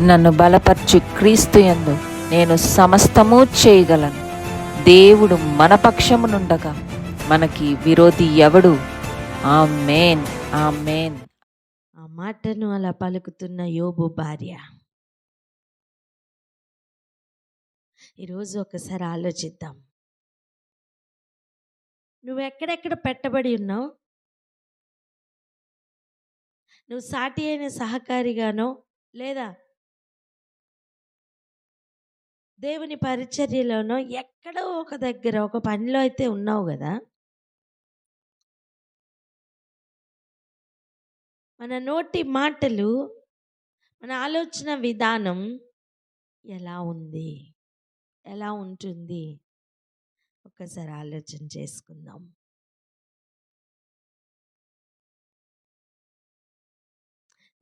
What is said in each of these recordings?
నన్ను బలపరచు క్రీస్తు యందు నేను సమస్తము చేయగలను. దేవుడు మన పక్షమునుండగా మనకి విరోధి ఎవడు? ఆమేన్, ఆమేన్. ఆ మాటను అలా పలుకుతున్న యోబు భార్య ఈరోజు ఒకసారి ఆలోచిద్దాం. నువ్వు ఎక్కడెక్కడ పెట్టబడి ఉన్నావు? నువ్వు సాటి అయిన సహకారిగానో లేదా దేవుని పరిచర్యలోనో ఎక్కడో ఒక దగ్గర ఒక పనిలో అయితే ఉన్నావు కదా. మన నోటి మాటలు, మన ఆలోచన విధానం ఎలా ఉంది, ఎలా ఉంటుంది? ఒక్కసారి ఆలోచన చేసుకుందాం.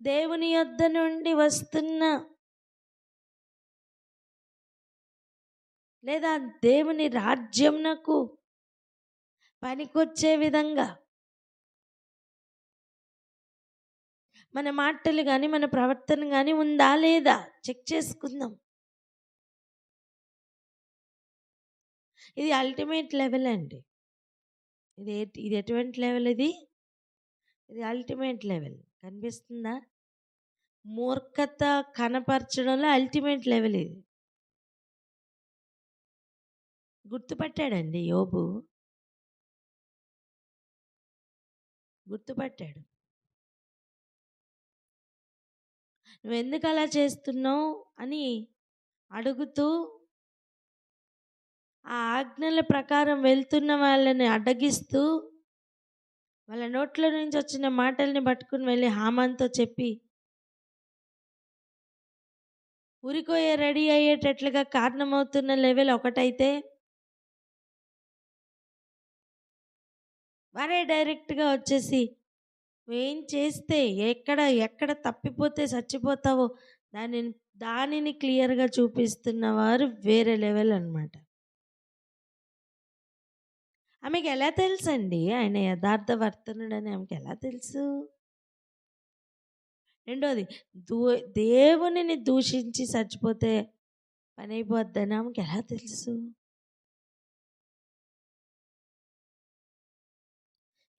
దేవుని యొద్ద నుండి వస్తున్న లేదా దేవుని రాజ్యంనకు పనికొచ్చే విధంగా మన మాటలు కానీ మన ప్రవర్తన కానీ ఉందా లేదా చెక్ చేసుకుందాం. ఇది అల్టిమేట్ లెవెల్ అండి. ఇది ఎటువంటి లెవెల్? ఇది అల్టిమేట్ లెవెల్. కనిపిస్తుందా? మూర్ఖత కనపరచడంలో అల్టిమేట్ లెవెల్ ఇది. గుర్తుపట్టాడండి యోబు, గుర్తుపట్టాడు. నువ్వు ఎందుకు అలా చేస్తున్నావు అని అడుగుతూ ఆ ఆజ్ఞల ప్రకారం వెళ్తున్న వాళ్ళని అడ్డగిస్తూ వాళ్ళ నోట్లో నుంచి వచ్చిన మాటల్ని పట్టుకుని వెళ్ళి హామాన్తో చెప్పి ఉరికోయే రెడీ అయ్యేటట్లుగా కారణమవుతున్న లెవెల్ ఒకటైతే, వారే డైరెక్ట్గా వచ్చేసి ఏం చేస్తే ఎక్కడ తప్పిపోతే చచ్చిపోతావో దానిని క్లియర్గా చూపిస్తున్నవారు వేరే లెవెల్ అన్నమాట. ఆమెకి ఎలా తెలుసండి ఆయన యథార్థ వర్తనుడని? ఆమెకి ఎలా తెలుసు? రెండోది, దేవునిని దూషించి చచ్చిపోతే పని అయిపోద్దని ఆమెకి ఎలా తెలుసు?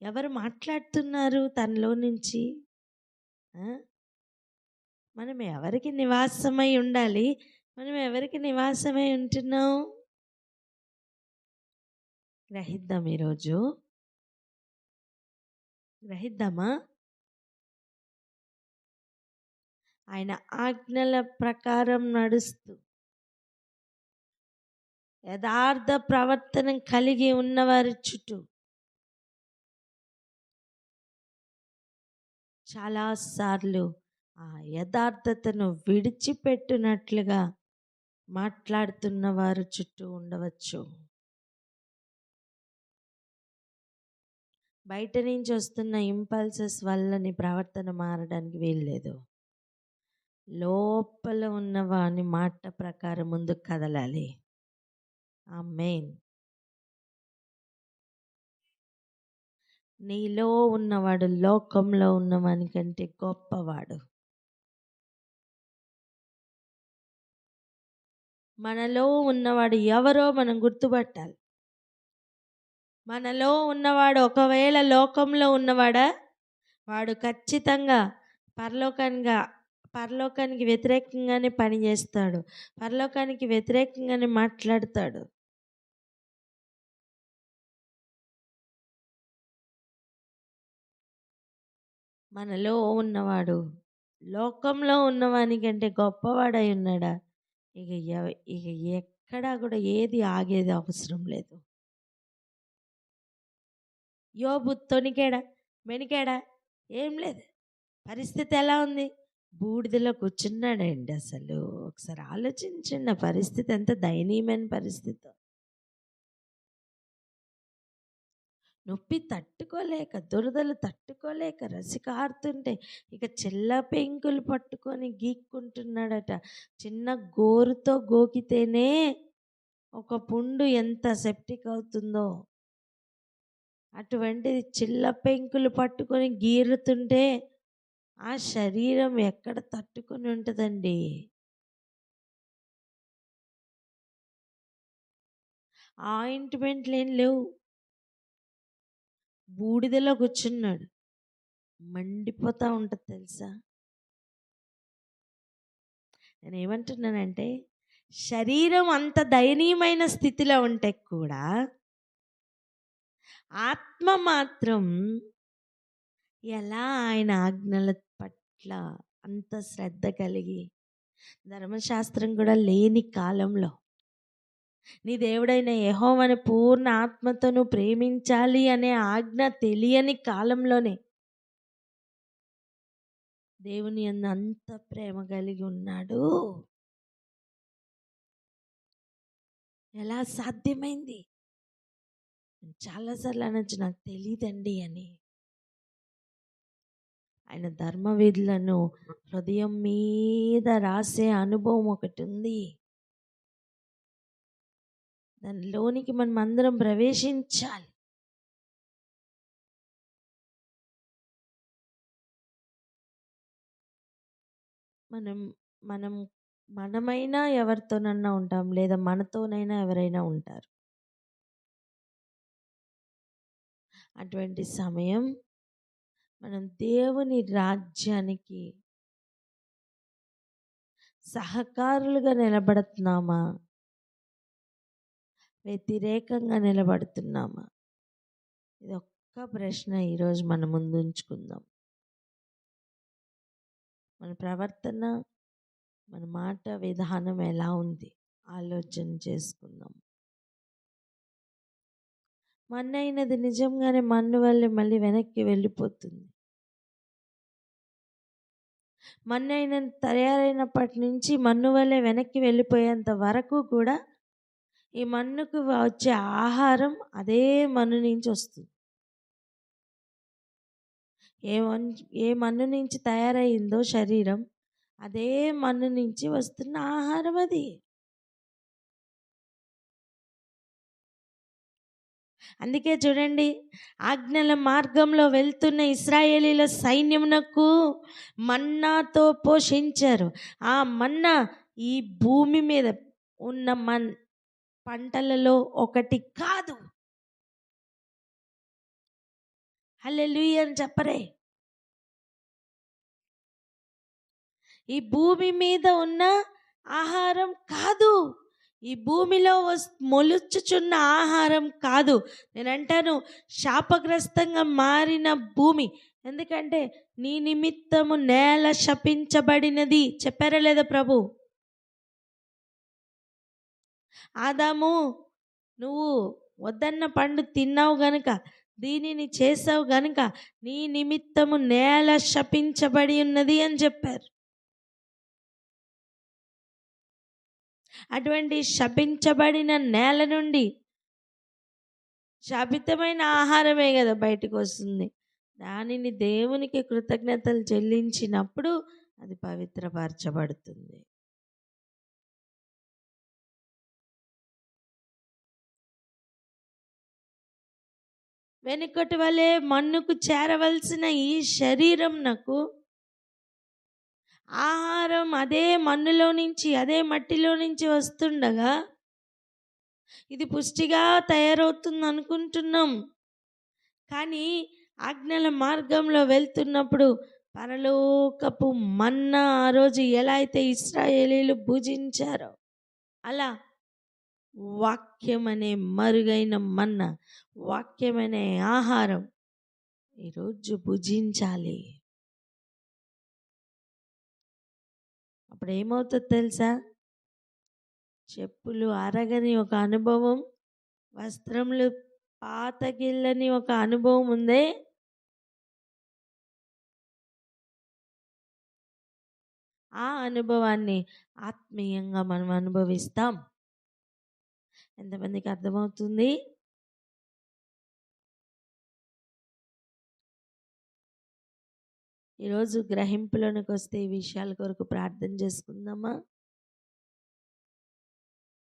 ఎవరు మాట్లాడుతున్నారు తనలో నుంచి? మనం ఎవరికి నివాసమై ఉండాలి? మనం ఎవరికి నివాసమై ఉంటున్నాం? గ్రహిద్దాం. ఈరోజు గ్రహిద్దామా? ఆయన ఆజ్ఞల ప్రకారం నడుస్తూ యథార్థ ప్రవర్తన కలిగి ఉన్నవారి చుట్టూ చాలాసార్లు ఆ యథార్థతను విడిచిపెట్టినట్లుగా మాట్లాడుతున్న వారు చుట్టూ ఉండవచ్చు. బయట నుంచి వస్తున్న ఇంపల్సెస్ వల్ల నీ ప్రవర్తన మారడానికి వీల్లేదు. లోపల ఉన్న వాని మాట ప్రకారం ముందుకు కదలాలి. ఆమేన్. నీలో ఉన్నవాడు లోకంలో ఉన్నవాని కంటే గొప్పవాడు. మనలో ఉన్నవాడు ఎవరో మనం గుర్తుపట్టాలి. మనలో ఉన్నవాడు ఒకవేళ లోకంలో ఉన్నవాడా, వాడు ఖచ్చితంగా పరలోకానికి వ్యతిరేకంగానే పనిచేస్తాడు, పరలోకానికి వ్యతిరేకంగానే మాట్లాడతాడు. మనలో ఉన్నవాడు లోకంలో ఉన్నవాని కంటే గొప్పవాడై ఉన్నాడా? ఇక ఎక్కడా కూడా ఏది ఆగేది అవసరం లేదు. యోబు తొనికాడా, మెనికాడా? ఏం లేదు. పరిస్థితి ఎలా ఉంది? బూడిదలో కూర్చున్నాడండి. అసలు ఒకసారి ఆలోచించండి, పరిస్థితి ఎంత దయనీయమైన పరిస్థితి. నొప్పి తట్టుకోలేక, దురదలు తట్టుకోలేక రసికారుతుంటే ఇక చిల్ల పెంకులు పట్టుకొని గీక్కుంటున్నాడట. చిన్న గోరుతో గోకితేనే ఒక పుండు ఎంత సెప్టిక్ అవుతుందో, అటువంటిది చిల్ల పెంకులు పట్టుకొని గీరుతుంటే ఆ శరీరం ఎక్కడ తట్టుకొని ఉంటుందండి? ఆయింట్మెంట్లు ఏం లేవు. బూడిదలో కూర్చున్నాడు. మండిపోతా ఉంటుంది తెలుసా? నేనేమంటున్నానంటే, శరీరం అంత దయనీయమైన స్థితిలో ఉంటే కూడా ఆత్మ మాత్రం ఎలా ఆయన ఆజ్ఞల పట్ల అంత శ్రద్ధ కలిగి, ధర్మశాస్త్రం కూడా లేని కాలంలో నీ దేవుడైన యెహోవాను పూర్ణ ఆత్మతో నువ్వు ప్రేమించాలి అనే ఆజ్ఞ తెలియని కాలంలోనే దేవుని యందు అంత ప్రేమ కలిగి ఉన్నాడు. ఎలా సాధ్యమైంది? చాలాసార్లు అనొచ్చు, నాకు తెలియదండి అని. ఆయన ధర్మవిధులను హృదయం మీద రాసే అనుభవం ఒకటి ఉంది. దానిలోనికి మనం అందరం ప్రవేశించాలి. మనం మనం మనమైనా ఎవరితోనన్నా ఉంటాం, లేదా మనతోనైనా ఎవరైనా ఉంటారు. అటువంటి సమయం మనం దేవుని రాజ్యానికి సహకారులుగా నిలబడుతున్నామా, వ్యతిరేకంగా నిలబడుతున్నామా? ఇది ఒక్క ప్రశ్న ఈరోజు మన ముందు ఉంచుకుందాం. మన ప్రవర్తన, మన మాట విధానం ఎలా ఉంది ఆలోచన చేసుకుందాం. మన్ను అయినది నిజంగానే మన్ను వల్లే మళ్ళీ వెనక్కి వెళ్ళిపోతుంది. మన్ను అయిన తయారైనప్పటి నుంచి మన్ను వల్లే వెనక్కి వెళ్ళిపోయేంత వరకు కూడా ఈ మన్నుకు వచ్చే ఆహారం అదే మన్ను నుంచి వస్తుంది. ఏ మన్ను నుంచి తయారైందో శరీరం, అదే మన్ను నుంచి వస్తున్న ఆహారం అది. అందుకే చూడండి, ఆజ్ఞల మార్గంలో వెళ్తున్న ఇశ్రాయేలీల సైన్యమునకు మన్నాతో పోషించారు. ఆ మన్నా ఈ భూమి మీద ఉన్న పంటలలో ఒకటి కాదు. హల్లెలూయా అని చెప్పరే. ఈ భూమి మీద ఉన్న ఆహారం కాదు. ఈ భూమిలో మొలుచుచున్న ఆహారం కాదు. నేను అంటాను, శాపగ్రస్తంగా మారిన భూమి. ఎందుకంటే నీ నిమిత్తము నేల శపించబడినది చెప్పారా లేదా ప్రభు? ఆదాము, నువ్వు వద్దన్న పండు తిన్నావు గనుక, దీనిని చేసావు గనుక నీ నిమిత్తము నేల శపించబడి ఉన్నది అని చెప్పారు. అటువంటి శపించబడిన నేల నుండి శాపితమైన ఆహారమే కదా బయటకు వస్తుంది. దానిని దేవునికి కృతజ్ఞతలు చెల్లించినప్పుడు అది పవిత్రపరచబడుతుంది. వెనుకటి వలె మన్నుకు చేరవలసిన ఈ శరీరం నాకు ఆహారం అదే మన్నులో నుంచి, అదే మట్టిలో నుంచి వస్తుండగా ఇది పుష్టిగా తయారవుతుంది అనుకుంటున్నాం. కానీ ఆజ్ఞల మార్గంలో వెళ్తున్నప్పుడు పరలోకపు మన్నా ఆ రోజు ఎలా అయితే ఇశ్రాయేలీలు భుజించారో, అలా వాక్యం అనే మరుగైన మన్నా, వాక్యం అనే ఆహారం ఈరోజు భుజించాలి. అప్పుడు ఏమవుతుందో తెలుసా? చెప్పులు అరగని ఒక అనుభవం, వస్త్రములు పాతగిల్లని ఒక అనుభవం ఉందే. ఆ అనుభవాన్ని ఆత్మీయంగా మనం అనుభవిస్తాం. ఎంతమందికి అర్థమవుతుంది? ఈరోజు గ్రహింపులోనికి వస్తే ఈ విషయాల కొరకు ప్రార్థన చేసుకుందామా?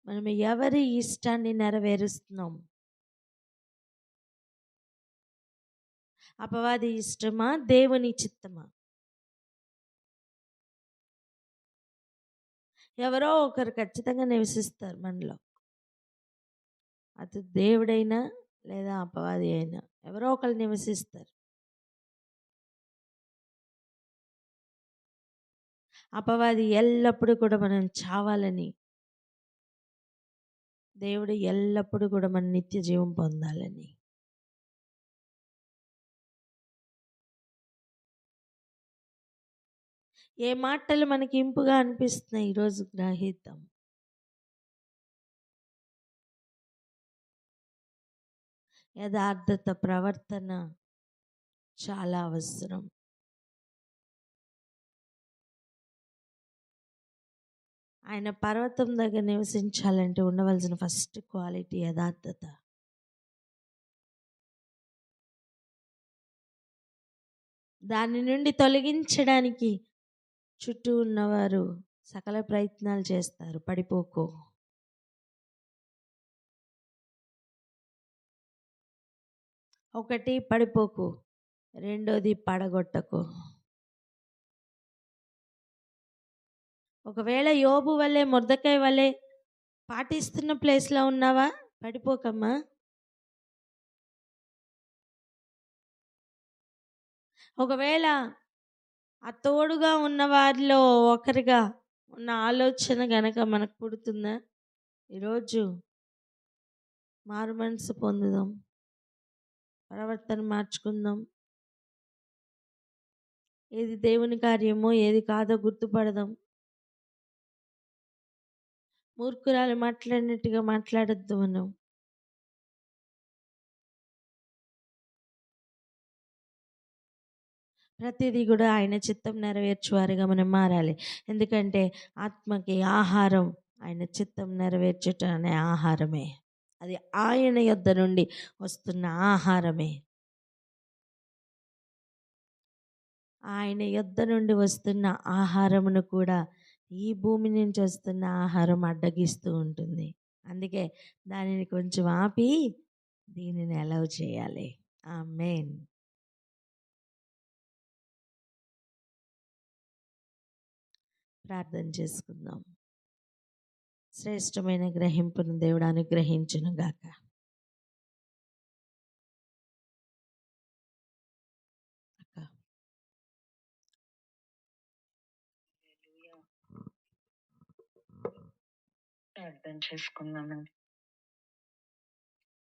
మనం ఎవరి ఇష్టాన్ని నెరవేరుస్తున్నాం? అపవాది ఇష్టమా, దేవుని చిత్తమా? ఎవరో ఒకరు ఖచ్చితంగా నివసిస్తారు మనలో. అది దేవుడైనా లేదా అపవాది అయినా ఎవరో ఒకరు నివసిస్తారు. అపవాది ఎల్లప్పుడూ కూడా మనం చావాలని, దేవుడు ఎల్లప్పుడూ కూడా మన నిత్య జీవం పొందాలని. ఏ మాటలు మనకి ఇంపుగా అనిపిస్తున్నాయి ఈరోజు గ్రహిద్దాం. యథార్థత ప్రవర్తన చాలా అవసరం. ఆయన పర్వతం దగ్గర నివసించాలంటే ఉండవలసిన ఫస్ట్ క్వాలిటీ యథార్థత. దాని నుండి తొలగించడానికి చుట్టూ ఉన్నవారు సకల ప్రయత్నాలు చేస్తారు. పడిపోకో, ఒకటి పడిపోకు, రెండోది పడగొట్టకు. ఒకవేళ యోబు వల్లే మొర్దెకై వల్లే పాటిస్తున్న ప్లేస్లో ఉన్నావా, పడిపోకమ్మా. ఒకవేళ ఆ తోడుగా ఉన్న వారిలో ఒకరిగా ఉన్న ఆలోచన గనక మనకు పుడుతుందా, ఈరోజు మారు మనసు పొందుదాం, ప్రవర్తన మార్చుకుందాం. ఏది దేవుని కార్యమో ఏది కాదో గుర్తుపడదాం. మూర్ఖురాలు మాట్లాడినట్టుగా మాట్లాడద్దు మనం. ప్రతిదీ కూడా ఆయన చిత్తం నెరవేర్చువారిగా మనం మారాలి. ఎందుకంటే ఆత్మకి ఆహారం ఆయన చిత్తం నెరవేర్చుట అనే ఆహారమే. అది ఆయన యొద్ద నుండి వస్తున్న ఆహారమే. ఆయన యొద్ద నుండి వస్తున్న ఆహారమును కూడా ఈ భూమి నుంచి వస్తున్న ఆహారం అడ్డగిస్తూ ఉంటుంది. అందుకే దానిని కొంచెం ఆపి దీనిని అలౌ చేయాలి. ఆమేన్. ప్రార్థన చేసుకుందాం. శ్రేష్టమైన గ్రహింపును దేవుడు అనుగ్రహించును గాక. ప్రార్థన చేసుకుందామండి.